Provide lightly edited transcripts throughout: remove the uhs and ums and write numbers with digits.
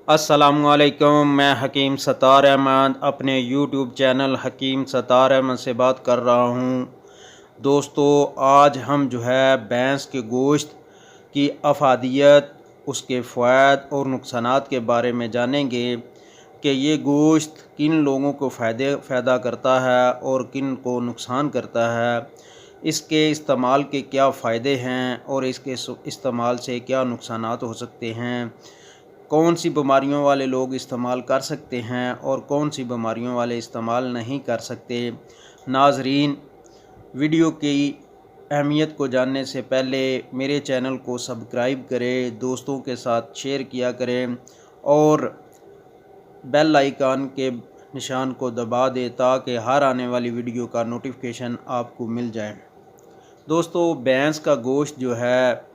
अस्सलामुअलैकुम। मैं हकीम सत्तार अहमद अपने यूट्यूब चैनल हकीम सत्तार अहमद से बात कर रहा हूँ। दोस्तों, आज हम जो है भैंस के गोश्त की अफादियत, उसके फ़वाइद और नुकसानात के बारे में जानेंगे कि ये गोश्त किन लोगों को फ़ायदा करता है और किन को नुकसान करता है, इसके इस्तेमाल के क्या फ़ायदे हैं और इसके इस्तेमाल से क्या नुकसानात हो सकते हैं, कौन सी बीमारियों वाले लोग इस्तेमाल कर सकते हैं और कौन सी बीमारियों वाले इस्तेमाल नहीं कर सकते। नाज़रीन, वीडियो की अहमियत को जानने से पहले मेरे चैनल को सब्सक्राइब करें, दोस्तों के साथ शेयर किया करें और बेल आइकन के निशान को दबा दें ताकि हर आने वाली वीडियो का नोटिफिकेशन आपको मिल जाए। दोस्तों, भैंस का गोश्त जो है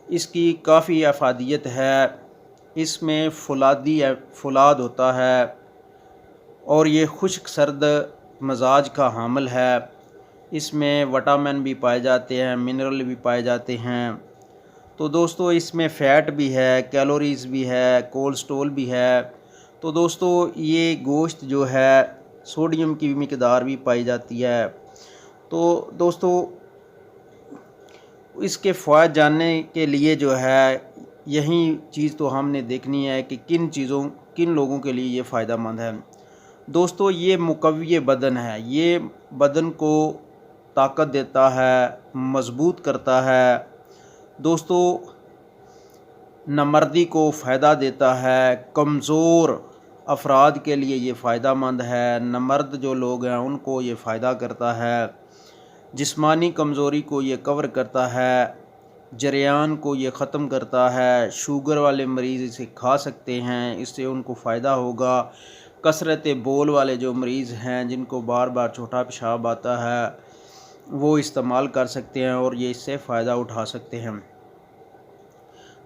इसकी काफ़ी अफादियत है। इसमें फुलाद होता है और ये खुश्क सर्द मजाज का हामिल है। इसमें विटामिन भी पाए जाते हैं, मिनरल भी पाए जाते हैं। तो दोस्तों, इसमें फ़ैट भी है, कैलोरीज़ भी है, कोलेस्ट्रॉल भी है। तो दोस्तों, ये गोश्त जो है सोडियम की मिकदार भी पाई जाती है। तो दोस्तों, इसके फ़वाइद जानने के लिए जो है यही चीज़ तो हमने देखनी है कि किन लोगों के लिए ये फ़ायदेमंद है। दोस्तों, ये मुक़व्वी बदन है, ये बदन को ताकत देता है, मज़बूत करता है। दोस्तों, नमर्दी को फ़ायदा देता है, कमज़ोर अफराद के लिए ये फ़ायदेमंद है, नमर्द जो लोग हैं उनको ये फ़ायदा करता है। जिस्मानी कमज़ोरी को ये कवर करता है, जरियान को ये ख़त्म करता है। शुगर वाले मरीज़ इसे खा सकते हैं, इससे उनको फ़ायदा होगा। कसरत बोल वाले जो मरीज़ हैं जिनको बार बार छोटा पेशाब आता है, वो इस्तेमाल कर सकते हैं और ये इससे फ़ायदा उठा सकते हैं।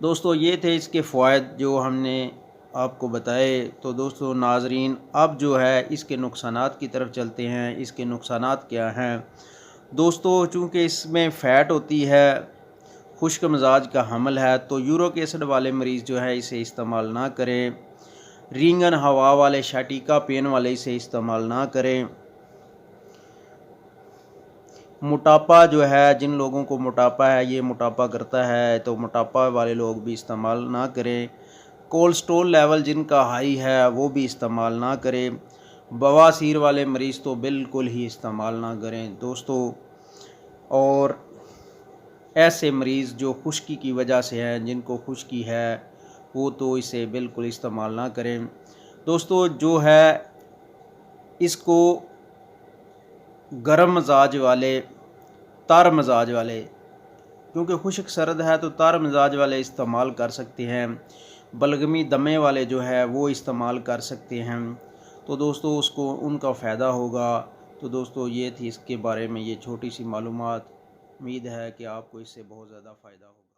दोस्तों, ये थे इसके फ़वाइद जो हमने आपको बताए। तो दोस्तों नाज़रीन, अब जो है इसके नुकसानात की तरफ चलते हैं। इसके नुकसानात क्या हैं? दोस्तों, चूँकि इसमें फ़ैट होती है, खुश्क मिजाज का हमल है, तो यूरिक एसिड वाले मरीज़ जो है इसे इस्तेमाल ना करें। रींगन हवा वाले, शाटिका पेन वाले इसे इस्तेमाल ना करें। मोटापा जो है, जिन लोगों को मोटापा है, ये मोटापा करता है, तो मोटापा वाले लोग भी इस्तेमाल ना करें। कोलेस्ट्रॉल लेवल जिनका हाई है वो भी इस्तेमाल ना करें। बवासीर वाले मरीज़ तो बिल्कुल ही इस्तेमाल ना करें दोस्तों। और ऐसे मरीज़ जो खुश्की की वजह से हैं, जिनको खुश्की है, वो तो इसे बिल्कुल इस्तेमाल ना करें। दोस्तों, जो है इसको गर्म मजाज वाले, तर मजाज वाले, क्योंकि खुश्क सर्द है तो तर मजाज वाले इस्तेमाल कर सकते हैं। बलगमी दमे वाले जो है वो इस्तेमाल कर सकते हैं। तो दोस्तों, उसको उनका फ़ायदा होगा। तो दोस्तों, ये थी इसके बारे में ये छोटी सी मालूमात। उम्मीद है कि आपको इससे बहुत ज़्यादा फ़ायदा होगा।